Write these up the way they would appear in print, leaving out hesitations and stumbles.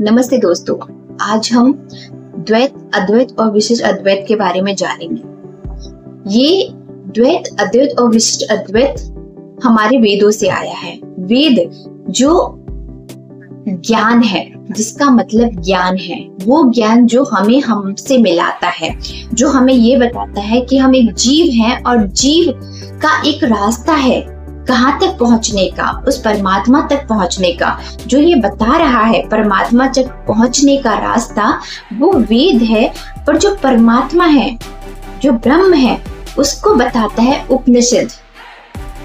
नमस्ते दोस्तों, आज हम द्वैत, अद्वैत और विशिष्ट अद्वैत के बारे में जानेंगे। ये द्वैत, अद्वैत और विशिष्ट अद्वैत हमारे वेदों से आया है। वेद जो ज्ञान है, जिसका मतलब ज्ञान है, वो ज्ञान जो हमें हमसे मिलाता है, जो हमें ये बताता है कि हम एक जीव हैं और जीव का एक रास्ता है कहाँ तक पहुंचने का, उस परमात्मा तक पहुंचने का। जो ये बता रहा है परमात्मा तक पहुंचने का रास्ता, वो वेद है। पर जो परमात्मा है, जो ब्रह्म है, उसको बताता है उपनिषद।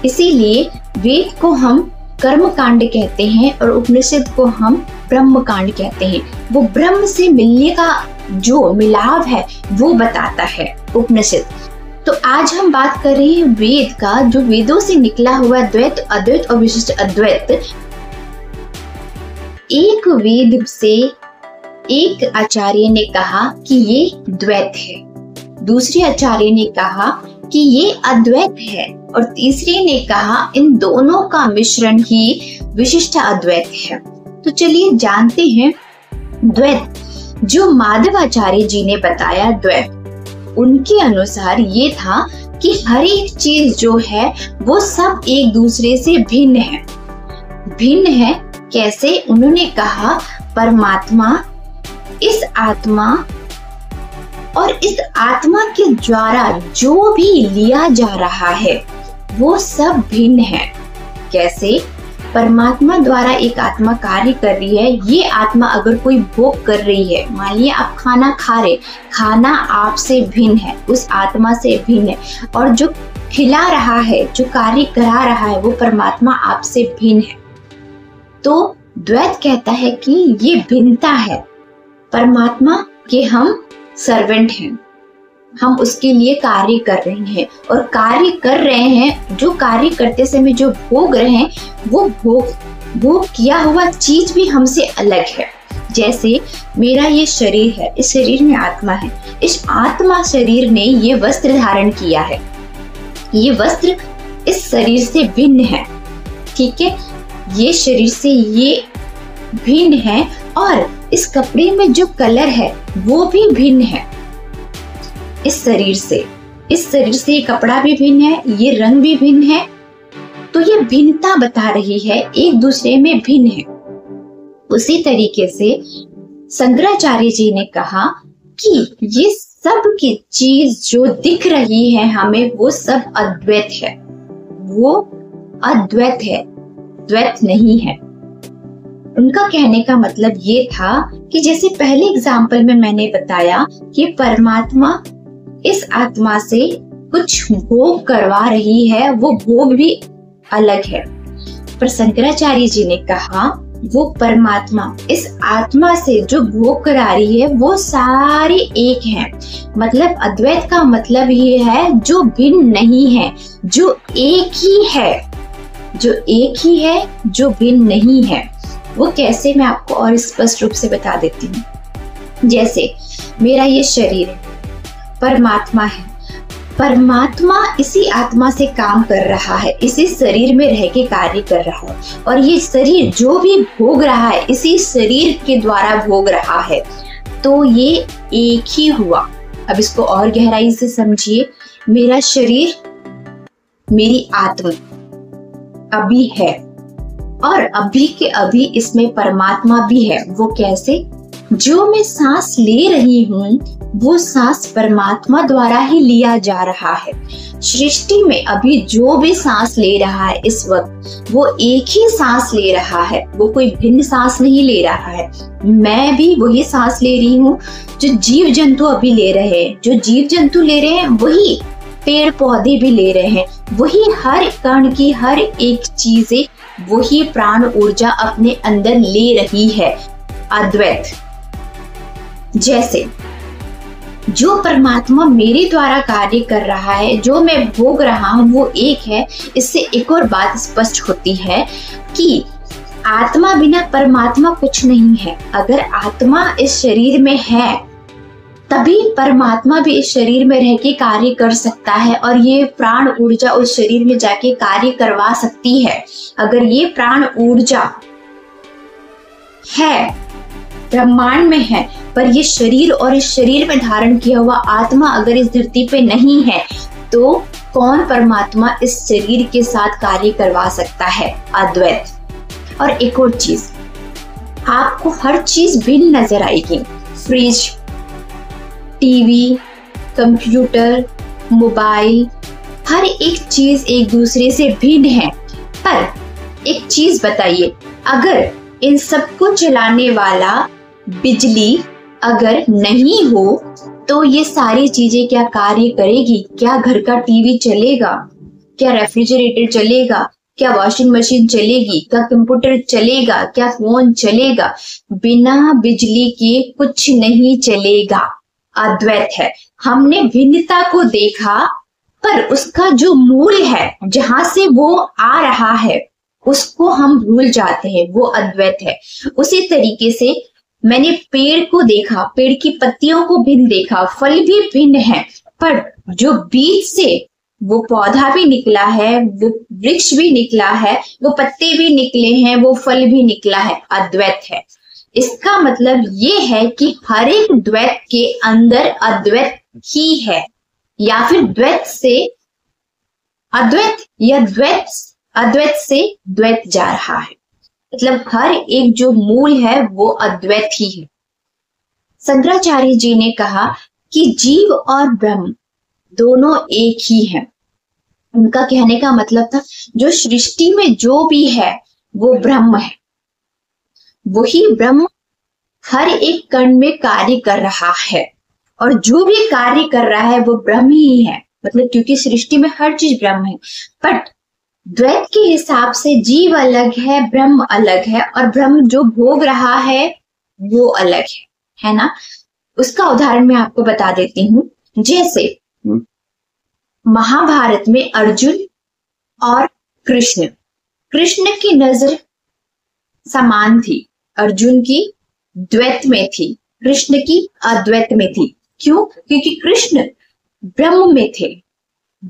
इसीलिए वेद को हम कर्म कांड कहते हैं और उपनिषद को हम ब्रह्म कांड कहते हैं। वो ब्रह्म से मिलने का जो मिलाव है वो बताता है उपनिषद। तो आज हम बात कर रहे हैं वेद का, जो वेदों से निकला हुआ द्वैत, अद्वैत और विशिष्ट अद्वैत। एक वेद से एक आचार्य ने कहा कि ये द्वैत है, दूसरे आचार्य ने कहा कि ये अद्वैत है और तीसरे ने कहा इन दोनों का मिश्रण ही विशिष्ट अद्वैत है। तो चलिए जानते हैं द्वैत। जो माधवाचार्य जी ने बताया द्वैत, उनके अनुसार ये था कि हर एक चीज जो है वो सब एक दूसरे से भिन्न है। भिन्न है कैसे? उन्होंने कहा परमात्मा, इस आत्मा और इस आत्मा के द्वारा जो भी लिया जा रहा है वो सब भिन्न है। कैसे? परमात्मा द्वारा एक आत्मा कार्य कर रही है। ये आत्मा अगर कोई भोग कर रही है, मान लिया आप खाना खा रहे, खाना आपसे भिन्न है, उस आत्मा से भिन्न है। और जो खिला रहा है, जो कार्य करा रहा है, वो परमात्मा आपसे भिन्न है। तो द्वैत कहता है कि ये भिन्नता है। परमात्मा के हम सर्वेंट हैं, हम उसके लिए कार्य कर रहे हैं और कार्य कर रहे हैं, जो कार्य करते समय जो भोग रहे हैं वो भोग किया हुआ चीज भी हमसे अलग है। जैसे मेरा ये शरीर है, इस शरीर में आत्मा है, इस आत्मा शरीर ने ये वस्त्र धारण किया है, ये वस्त्र इस शरीर से भिन्न है। ठीक है, ये शरीर से ये भिन्न है और इस कपड़े में जो कलर है वो भी भिन्न है। इस शरीर से ये कपड़ा भी भिन्न है, ये रंग भी भिन्न है। तो ये भिन्नता बता रही है, एक दूसरे में भिन्न है। उसी तरीके से शंकराचार्य जी ने कहा कि ये सब की चीज जो दिख रही है हमें, वो सब अद्वैत है, वो अद्वैत है, द्वैत नहीं है। उनका कहने का मतलब ये था कि जैसे पहले एग्जाम्पल में मैंने बताया कि परमात्मा इस आत्मा से कुछ भोग करवा रही है, वो भोग भी अलग है। पर शंकराचार्य जी ने कहा वो परमात्मा इस आत्मा से जो भोग करा रही है वो सारे एक हैं। मतलब अद्वैत का मतलब ये है जो भिन्न नहीं है, जो एक ही है, जो एक ही है, जो भिन्न नहीं है। वो कैसे, मैं आपको और स्पष्ट रूप से बता देती हूँ। जैसे मेरा ये शरीर है, परमात्मा है, परमात्मा इसी आत्मा से काम कर रहा है, इसी शरीर में रह के कार्य कर रहा है और ये शरीर जो भी भोग रहा है इसी शरीर के द्वारा भोग रहा है। तो ये एक ही हुआ। अब इसको और गहराई से समझिए। मेरा शरीर, मेरी आत्मा अभी है और अभी के अभी इसमें परमात्मा भी है। वो कैसे? जो मैं सांस ले रही हूँ वो सांस परमात्मा द्वारा ही लिया जा रहा है। सृष्टि में अभी जो भी सांस ले रहा है इस वक्त, वो एक ही सांस ले रहा है, वो कोई भिन्न सांस नहीं ले रहा है। मैं भी वही सांस ले रही हूँ जो जीव जंतु अभी ले रहे हैं। जो जीव जंतु ले रहे हैं वही पेड़ पौधे भी ले रहे हैं, वही हर कण की हर एक चीजें, वही प्राण ऊर्जा अपने अंदर ले रही है। अद्वैत। जैसे जो परमात्मा मेरे द्वारा कार्य कर रहा है, जो मैं भोग रहा हूँ, वो एक है। इससे एक और बात स्पष्ट होती है कि आत्मा बिना परमात्मा कुछ नहीं है। अगर आत्मा इस शरीर में है तभी परमात्मा भी इस शरीर में रह के कार्य कर सकता है और ये प्राण ऊर्जा उस शरीर में जाके कार्य करवा सकती है। अगर ये प्राण ऊर्जा है ब्रह्मांड में है, पर ये शरीर और इस शरीर में धारण किया हुआ आत्मा अगर इस धरती पे नहीं है तो कौन परमात्मा इस शरीर के साथ कार्य करवा सकता है? अद्वैत। और एक और चीज, आपको हर चीज भिन्न नजर आएगी। फ्रिज, टीवी, कंप्यूटर, मोबाइल, हर एक चीज एक दूसरे से भिन्न है। पर एक चीज बताइए, अगर इन सबको चलाने वाला बिजली अगर नहीं हो तो ये सारी चीजें क्या कार्य करेगी? क्या घर का टीवी चलेगा? क्या रेफ्रिजरेटर चलेगा? क्या वॉशिंग मशीन चलेगी? क्या कंप्यूटर चलेगा? क्या फोन चलेगा? बिना बिजली के कुछ नहीं चलेगा। अद्वैत है। हमने भिन्नता को देखा, पर उसका जो मूल है, जहां से वो आ रहा है, उसको हम भूल जाते हैं। वो अद्वैत है। उसी तरीके से मैंने पेड़ को देखा, पेड़ की पत्तियों को भिन्न देखा, फल भी भिन्न है, पर जो बीज से वो पौधा भी निकला है, वो वृक्ष भी निकला है, वो पत्ते भी निकले हैं, वो फल भी निकला है, अद्वैत है। इसका मतलब ये है कि हर एक द्वैत के अंदर अद्वैत ही है, या फिर द्वैत से अद्वैत या अद्वैत से द्वैत जा रहा है। मतलब हर एक जो मूल है वो अद्वैत ही है। शंकराचार्य जी ने कहा कि जीव और ब्रह्म दोनों एक ही है। उनका कहने का मतलब था जो सृष्टि में जो भी है वो ब्रह्म है। वही ब्रह्म हर एक कण में कार्य कर रहा है, और जो भी कार्य कर रहा है वो ब्रह्म ही है। मतलब क्योंकि सृष्टि में हर चीज ब्रह्म है, बट द्वैत के हिसाब से जीव अलग है, ब्रह्म अलग है, और ब्रह्म जो भोग रहा है वो अलग है ना। उसका उदाहरण मैं आपको बता देती हूँ। जैसे महाभारत में अर्जुन और कृष्ण की नजर समान थी। अर्जुन की द्वैत में थी, कृष्ण की अद्वैत में थी। क्यों? क्योंकि कृष्ण ब्रह्म में थे,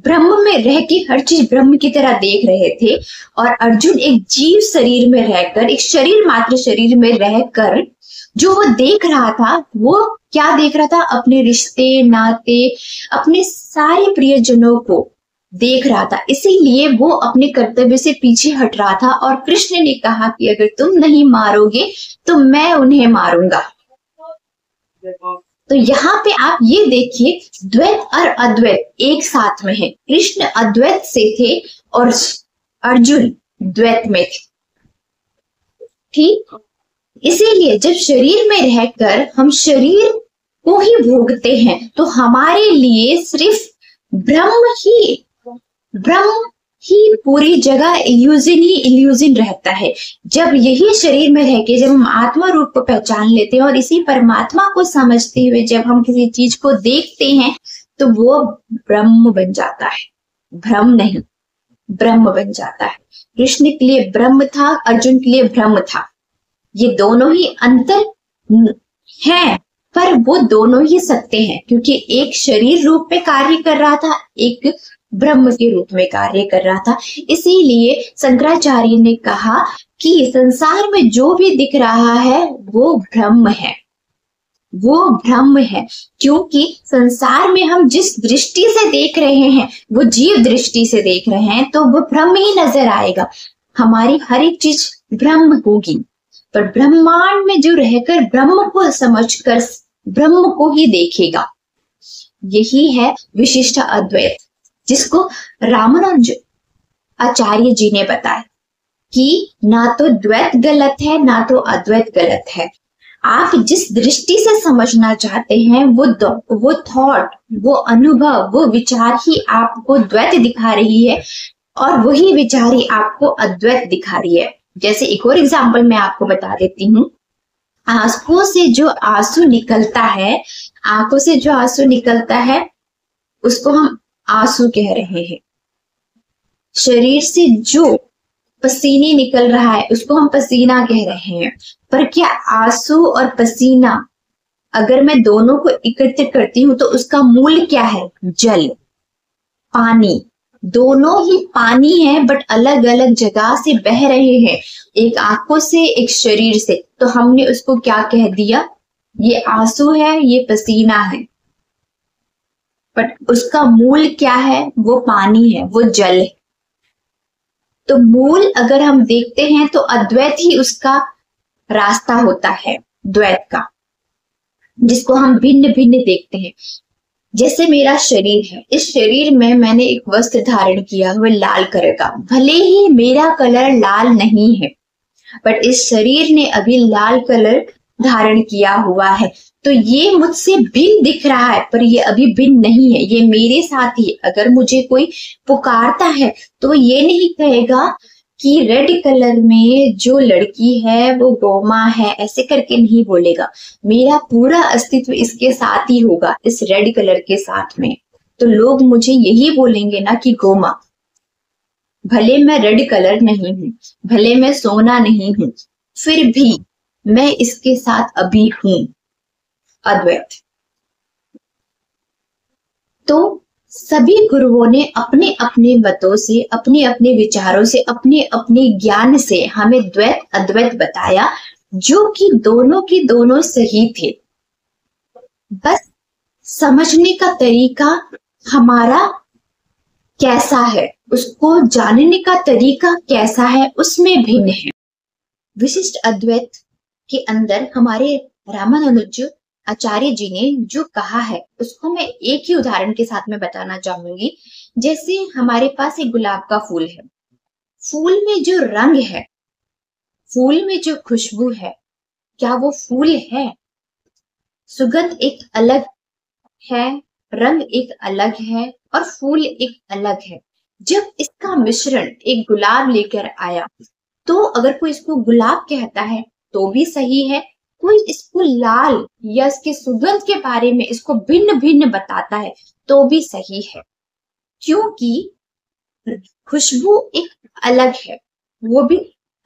ब्रह्म में रह के हर चीज ब्रह्म की तरह देख रहे थे, और अर्जुन एक जीव शरीर में रहकर, एक शरीर मात्र शरीर में रहकर जो वो देख रहा था, वो क्या देख रहा था? अपने रिश्ते नाते, अपने सारे प्रियजनों को देख रहा था। इसीलिए वो अपने कर्तव्य से पीछे हट रहा था, और कृष्ण ने कहा कि अगर तुम नहीं मारोगे तो मैं उन्हें मारूंगा। तो यहाँ पे आप ये देखिए, द्वैत और अद्वैत एक साथ में है। कृष्ण अद्वैत से थे और अर्जुन द्वैत में थे। ठीक, इसीलिए जब शरीर में रहकर हम शरीर को ही भोगते हैं तो हमारे लिए सिर्फ ब्रह्म ही पूरी जगह इल्यूजन रहता है। जब यही शरीर में रह के जब हम आत्मा रूप को पहचान लेते हैं और इसी परमात्मा को समझते हुए जब हम किसी चीज को देखते हैं तो वो ब्रह्म बन जाता है, भ्रम नहीं, ब्रह्म बन जाता है। कृष्ण के लिए ब्रह्म था, अर्जुन के लिए ब्रह्म था। ये दोनों ही अंतर हैं, पर वो दोनों ही सत्य हैं, क्योंकि एक शरीर रूप में कार्य कर रहा था, एक ब्रह्म के रूप में कार्य कर रहा था। इसीलिए शंकराचार्य ने कहा कि संसार में जो भी दिख रहा है वो ब्रह्म है, वो ब्रह्म है। क्योंकि संसार में हम जिस दृष्टि से देख रहे हैं वो जीव दृष्टि से देख रहे हैं, तो वो ब्रह्म ही नजर आएगा। हमारी हर एक चीज ब्रह्म होगी, पर ब्रह्मांड में जो रहकर ब्रह्म को समझकर ब्रह्म को ही देखेगा। यही है विशिष्ट अद्वैत, जिसको रामानुज आचार्य जी ने बताया कि ना तो द्वैत गलत है ना तो अद्वैत गलत है। आप जिस दृष्टि से समझना चाहते हैं वो थॉट, वो अनुभव, वो विचार ही आपको द्वैत दिखा रही है, और वही विचार ही आपको अद्वैत दिखा रही है। जैसे एक और एग्जाम्पल मैं आपको बता देती हूँ। आंखों से जो आंसू निकलता है, आंखों से जो आंसू निकलता है उसको हम आंसू कह रहे हैं। शरीर से जो पसीने निकल रहा है उसको हम पसीना कह रहे हैं। पर क्या आंसू और पसीना, अगर मैं दोनों को एकत्रित करती हूँ तो उसका मूल क्या है? जल, पानी। दोनों ही पानी है बट अलग अलग जगह से बह रहे हैं, एक आंखों से एक शरीर से, तो हमने उसको क्या कह दिया, ये आंसू है, ये पसीना है। बट उसका मूल क्या है, वो पानी है, वो जल है। तो मूल अगर हम देखते हैं तो अद्वैत ही उसका रास्ता होता है, द्वैत का, जिसको हम भिन्न भिन्न देखते हैं। जैसे मेरा शरीर है, इस शरीर में मैंने एक वस्त्र धारण किया हुआ लाल कलर का, भले ही मेरा कलर लाल नहीं है, बट इस शरीर ने अभी लाल कलर धारण किया हुआ है, तो ये मुझसे भिन्न दिख रहा है, पर ये अभी भिन्न नहीं है, ये मेरे साथ ही। अगर मुझे कोई पुकारता है तो ये नहीं कहेगा कि रेड कलर में जो लड़की है वो गोमा है, ऐसे करके नहीं बोलेगा। मेरा पूरा अस्तित्व इसके साथ ही होगा, इस रेड कलर के साथ में। तो लोग मुझे यही बोलेंगे ना कि गोमा, भले मैं रेड कलर नहीं हूं, भले मैं सोना नहीं हूं, फिर भी मैं इसके साथ अभी हूं, अद्वैत। तो सभी गुरुओं ने अपने अपने मतों से, अपने अपने विचारों से, अपने अपने ज्ञान से हमें द्वैत अद्वैत बताया, जो कि दोनों के दोनों सही थे। बस समझने का तरीका हमारा कैसा है, उसको जानने का तरीका कैसा है, उसमें भिन्न है। विशिष्ट अद्वैत के अंदर हमारे रामानुज आचार्य जी ने जो कहा है उसको मैं एक ही उदाहरण के साथ में बताना चाहूंगी। जैसे हमारे पास एक गुलाब का फूल है, फूल में जो रंग है, फूल में जो खुशबू है, क्या वो फूल है? सुगंध एक अलग है, रंग एक अलग है और फूल एक अलग है। जब इसका मिश्रण एक गुलाब लेकर आया, तो अगर कोई इसको गुलाब कहता है तो भी सही है, कोई इसको लाल या इसके सुगंध के बारे में इसको भिन्न भिन्न बताता है तो भी सही है, क्योंकि खुशबू एक अलग है, वो भी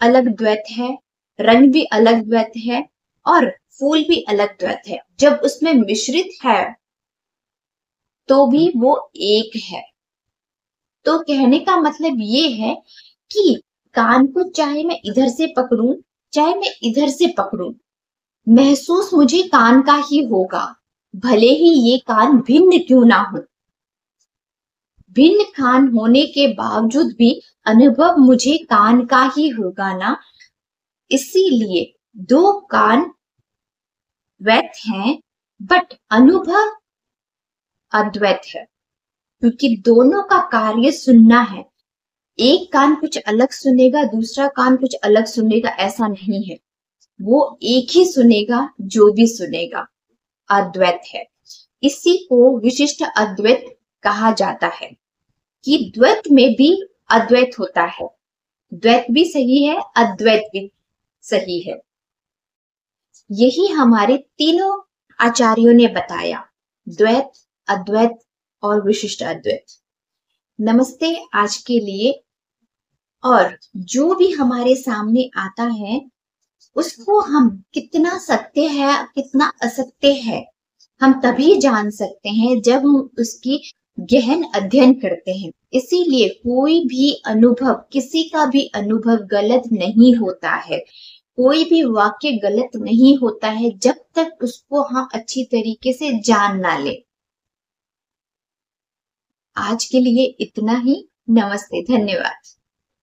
अलग द्वैत है, रंग भी अलग द्वैत है और फूल भी अलग द्वैत है। जब उसमें मिश्रित है तो भी वो एक है। तो कहने का मतलब ये है कि कान को चाहे मैं इधर से पकड़ूं, चाहे मैं इधर से पकड़ूं, महसूस मुझे कान का ही होगा, भले ही ये कान भिन्न क्यों ना हो। भिन्न कान होने के बावजूद भी अनुभव मुझे कान का ही होगा ना। इसीलिए दो कान द्वैत हैं, बट अनुभव अद्वैत है, क्योंकि दोनों का कार्य सुनना है। एक कान कुछ अलग सुनेगा, दूसरा कान कुछ अलग सुनेगा, ऐसा नहीं है, वो एक ही सुनेगा, जो भी सुनेगा अद्वैत है। इसी को विशिष्ट अद्वैत कहा जाता है कि द्वैत में भी अद्वैत होता है, द्वैत भी सही है, अद्वैत भी सही है। यही हमारे तीनों आचार्यों ने बताया, द्वैत, अद्वैत और विशिष्ट अद्वैत। नमस्ते आज के लिए। और जो भी हमारे सामने आता है उसको हम कितना सत्य है, कितना असत्य है, हम तभी जान सकते हैं जब हम उसकी गहन अध्ययन करते हैं। इसीलिए कोई भी अनुभव, किसी का भी अनुभव गलत नहीं होता है, कोई भी वाक्य गलत नहीं होता है जब तक उसको हम अच्छी तरीके से जान ना ले। आज के लिए इतना ही। नमस्ते, धन्यवाद।